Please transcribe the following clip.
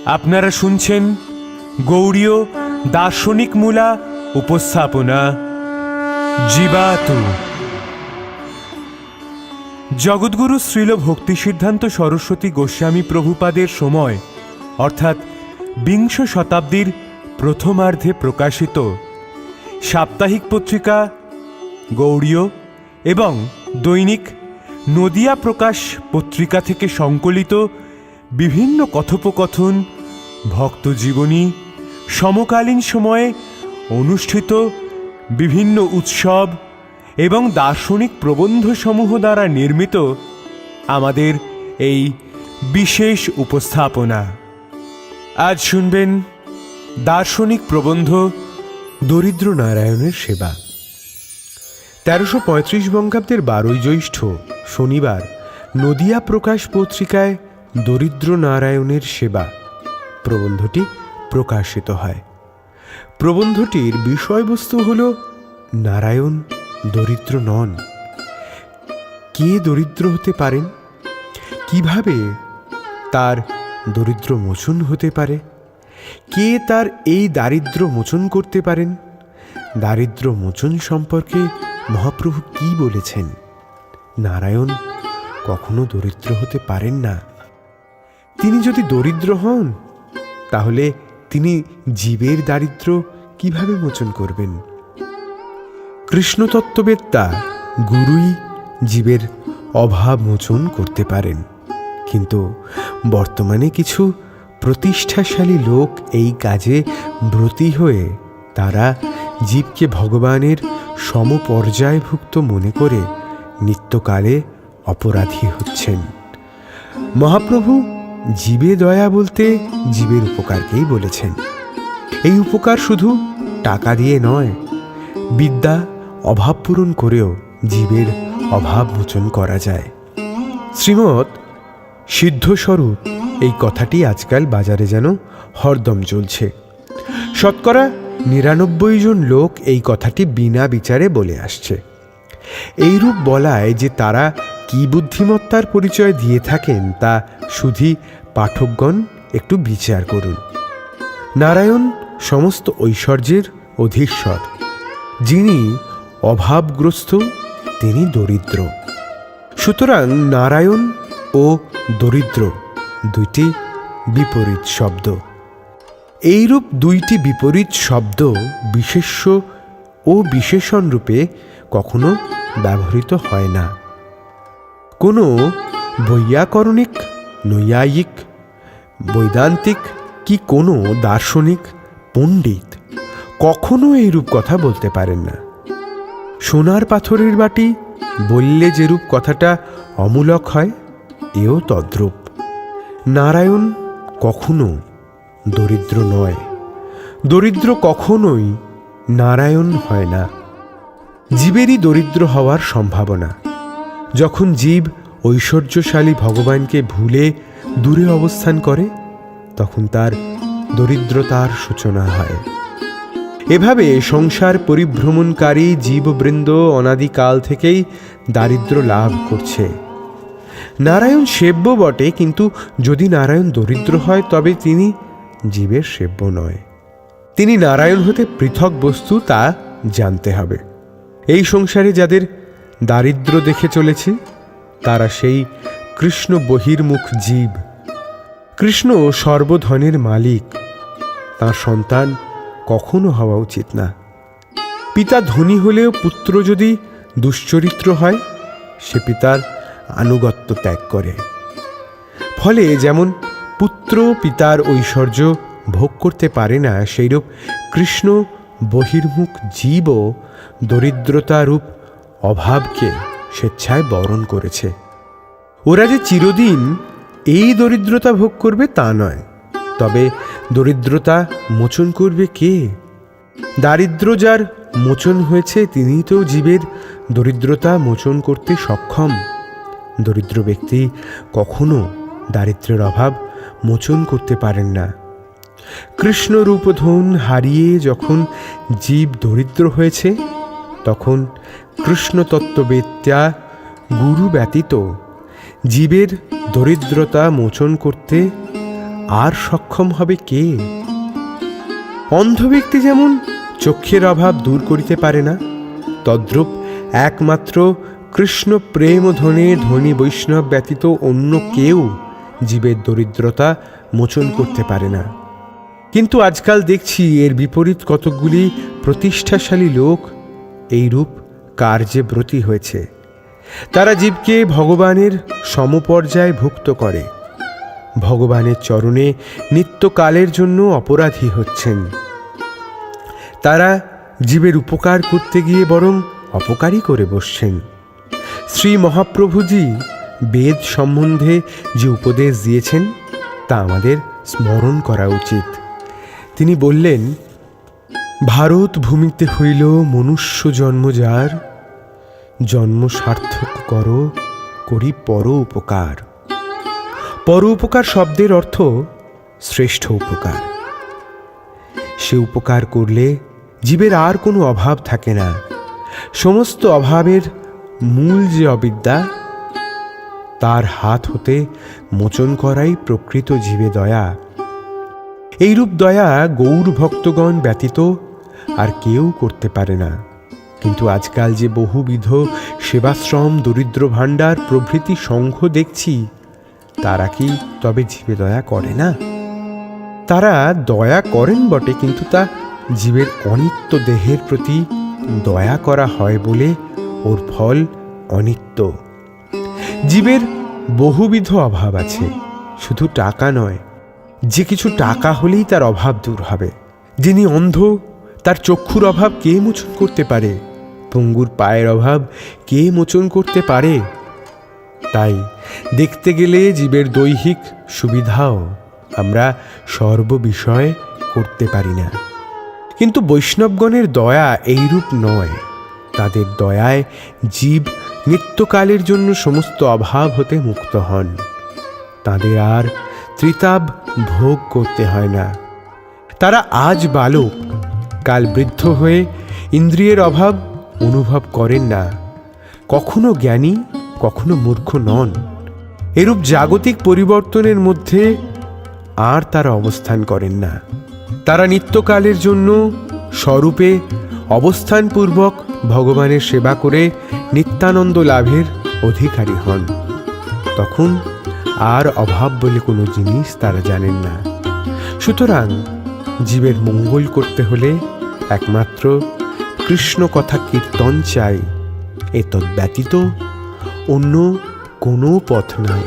আপনারা শুনছেন গৌড়ীয় দার্শনিক মূলা উপস্থাপনা জীবাতু। জগদ্গুরু শ্রীল ভক্তি সিদ্ধান্ত সরস্বতী গোস্বামী প্রভুপাদের সময় অর্থাৎ বিংশ শতাব্দীর প্রথমার্ধে প্রকাশিত সাপ্তাহিক পত্রিকা গৌড়ীয় এবং দৈনিক নদিয়া প্রকাশ পত্রিকা থেকে সংকলিত বিভিন্ন কথোপকথন, ভক্তজীবনী, সমকালীন সময়ে অনুষ্ঠিত বিভিন্ন উৎসব এবং দার্শনিক প্রবন্ধসমূহ দ্বারা নির্মিত আমাদের এই বিশেষ উপস্থাপনা। আজ শুনবেন দার্শনিক প্রবন্ধ দরিদ্র নারায়ণের সেবা। 1335 বঙ্গাব্দের 12 জ্যৈষ্ঠ শনিবার নদিয়া প্রকাশ পত্রিকায় দরিদ্র নারায়ণের সেবা প্রবন্ধটি প্রকাশিত হয়। প্রবন্ধটির বিষয়বস্তু হল নারায়ণ দরিদ্র নন। কে দরিদ্র হতে পারেন, কিভাবে তার দরিদ্র মোচন হতে পারে, কে তার এই দারিদ্র মোচন করতে পারেন, দারিদ্র মোচন সম্পর্কে মহাপ্রভু কি বলেছেন। নারায়ণ কখনো দরিদ্র হতে পারেন না। তিনি যদি দরিদ্র হন তাহলে তিনি জীবের দারিদ্র কিভাবে মোচন করবেন। কৃষ্ণতত্ত্ববেত্তা গুরুই জীবের অভাব মোচন করতে পারেন, কিন্তু বর্তমানে কিছু প্রতিষ্ঠাশালী লোক এই কাজে ব্রতী হয়ে তারা জীবকে ভগবানের সমপর্যায়ভুক্ত মনে করে নিত্যকালে অপরাধী হচ্ছেন। মহাপ্রভু জীবে দয়া বলতে জীবের উপকারকেই বলেছেন। এই উপকার শুধু টাকা দিয়ে নয়, বিদ্যা অভাব পূরণ করেও জীবের অভাব মোচন করা যায়। শ্রীমৎ সিদ্ধস্বরূপ এই কথাটি আজকাল বাজারে যেন হরদম চলছে। শতকরা 99 জন লোক এই কথাটি বিনা বিচারে বলে আসছে। এইরূপ বলায় যে তারা কি বুদ্ধিমত্তার পরিচয় দিয়ে থাকেন তা শুধু পাঠকগণ একটু বিচার করুন। নারায়ণ সমস্ত ঐশ্বর্যের অধীশ্বর। যিনি অভাবগ্রস্ত তিনি দরিদ্র। সুতরাং নারায়ণ ও দরিদ্র দুইটি বিপরীত শব্দ। এইরূপ দুইটি বিপরীত শব্দ বিশেষ্য ও বিশেষণ রূপে কখনো ব্যবহৃত হয় না। কোনো বৈয়াকরণিক, নৈয়ায়িক, বৈদান্তিক কি কোনো দার্শনিক পণ্ডিত কখনো এইরূপ কথা বলতে পারেন না। সোনার পাথরের বাটি বললে যেরূপ কথাটা অমূলক হয়, এও তদ্রূপ। নারায়ণ কখনো দরিদ্র নয়, দরিদ্র কখনোই নারায়ণ হয় না। জীবেরই দরিদ্র হওয়ার সম্ভাবনা। যখন জীব ঐশ্বর্যশালী ভগবানকে ভুলে দূরে অবস্থান করে তখন তার দরিদ্রতার সূচনা হয়। এভাবে সংসার পরিভ্রমণকারী জীববৃন্দ অনাদিকাল থেকেই দারিদ্র লাভ করছে। নারায়ণ সেব্য বটে, কিন্তু যদি নারায়ণ দরিদ্র হয় তবে তিনি জীবের সেব্য নয়। তিনি নারায়ণ হতে পৃথক বস্তু, তা জানতে হবে। এই সংসারে যাদের দারিদ্র দেখে চলেছি তারা সেই কৃষ্ণ বহির্মুখ জীব। কৃষ্ণ সর্বধনের মালিক, তাঁর সন্তান কখনো হওয়া উচিত না। পিতা ধনী হলেও পুত্র যদি দুশ্চরিত্র হয় সে পিতার আনুগত্য ত্যাগ করে। ফলে যেমন পুত্র পিতার ঐশ্বর্য ভোগ করতে পারে না, সেইরূপ কৃষ্ণ বহির্মুখ জীবও দরিদ্রতারূপ অভাবকে স্বেচ্ছায় বরণ করেছে। ওরা যে চিরদিন এই দরিদ্রতা ভোগ করবে তা নয়, তবে দরিদ্রতা মোচন করবে কে? দারিদ্র যার মোচন হয়েছে তিনি তো জীবের দরিদ্রতা মোচন করতে সক্ষম। দরিদ্র ব্যক্তি কখনো দারিদ্র্যের অভাব মোচন করতে পারেন না। কৃষ্ণ রূপধন হারিয়ে যখন জীব দরিদ্র হয়েছে তখন কৃষ্ণতত্ত্ববেত্তা গুরু ব্যতীত জীবের দরিদ্রতা মোচন করতে আর সক্ষম হবে কে? অন্ধ ব্যক্তি যেমন চক্ষের অভাব দূর করিতে পারে না, তদ্রূপ একমাত্র কৃষ্ণ প্রেম ধনে ধনী বৈষ্ণব ব্যতীত অন্য কেউ জীবের দরিদ্রতা মোচন করতে পারে না। কিন্তু আজকাল দেখছি এর বিপরীত কতকগুলি প্রতিষ্ঠাশালী লোক এইরূপ কার্যে ব্রতী হয়েছে। তারা জীবকে ভগবানের সমপর্যায়ে ভুক্ত করে, ভগবানের চরণে নিত্যকালের জন্য অপরাধী হচ্ছেন। তারা জীবের উপকার করতে গিয়ে বরং অপকারই করে বসছেন। শ্রী মহাপ্রভুজি বেদ সম্বন্ধে যে উপদেশ দিয়েছেন তা আমাদের স্মরণ করা উচিত। তিনি বললেন, ভারত ভূমিতে হইল মনুষ্য জন্ম যার, জন্ম সার্থক করো করি পর উপকার। পর উপকার শব্দের অর্থ শ্রেষ্ঠ উপকার। সে উপকার করলে জীবের আর কোনো অভাব থাকে না। সমস্ত অভাবের মূল যে অবিদ্যা, তার হাত হতে মোচন করাই প্রকৃত জীবে দয়া। এইরূপ দয়া গৌর ভক্তগণ ব্যতীত আর কেউ করতে পারে না। কিন্তু আজকাল যে বহুবিধ সেবাশ্রম, দরিদ্র ভাণ্ডার প্রভৃতি সংঘ দেখছি, তারা কি তবে জীবে দয়া করে না? তারা দয়া করেন বটে, কিন্তু তা জীবের অনিত্য দেহের প্রতি দয়া করা হয় বলে ওর ফল অনিত্য। জীবের বহুবিধ অভাব আছে, শুধু টাকা নয়। যে কিছু টাকা হলেই তার অভাব দূর হবে। যিনি অন্ধ, তার চক্ষুর অভাব কে মোচন করতে পারে? পঙ্গুর পায়ের অভাব কে মোচন করতে পারে? তাই দেখতে গেলে জীবের দৈহিক সুবিধাও আমরা সর্ববিষয়ে করতে পারি না। কিন্তু বৈষ্ণবগণের দয়া এইরূপ নয়। তাদের দয়ায় জীব নিত্যকালের জন্য সমস্ত অভাব হতে মুক্ত হন। তাদের আর ত্রিতাব ভোগ করতে হয় না। তারা আজ বালক, কাল বৃদ্ধ হয়ে ইন্দ্রিয়ের অভাব অনুভব করেন না। কখনো জ্ঞানী, কখনো মূর্খ নন। এরূপ জাগতিক পরিবর্তনের মধ্যে আর তারা অবস্থান করেন না। তারা নিত্যকালের জন্য স্বরূপে অবস্থানপূর্বক ভগবানের সেবা করে নিত্যানন্দ লাভের অধিকারী হন। তখন আর অভাব বলে কোনো জিনিস তারা জানেন না। সুতরাং জীবের মঙ্গল করতে হলে একমাত্র কৃষ্ণ কথা কীর্তন চাই। এতদ ব্যতীত অন্য কোনো পথ নাই।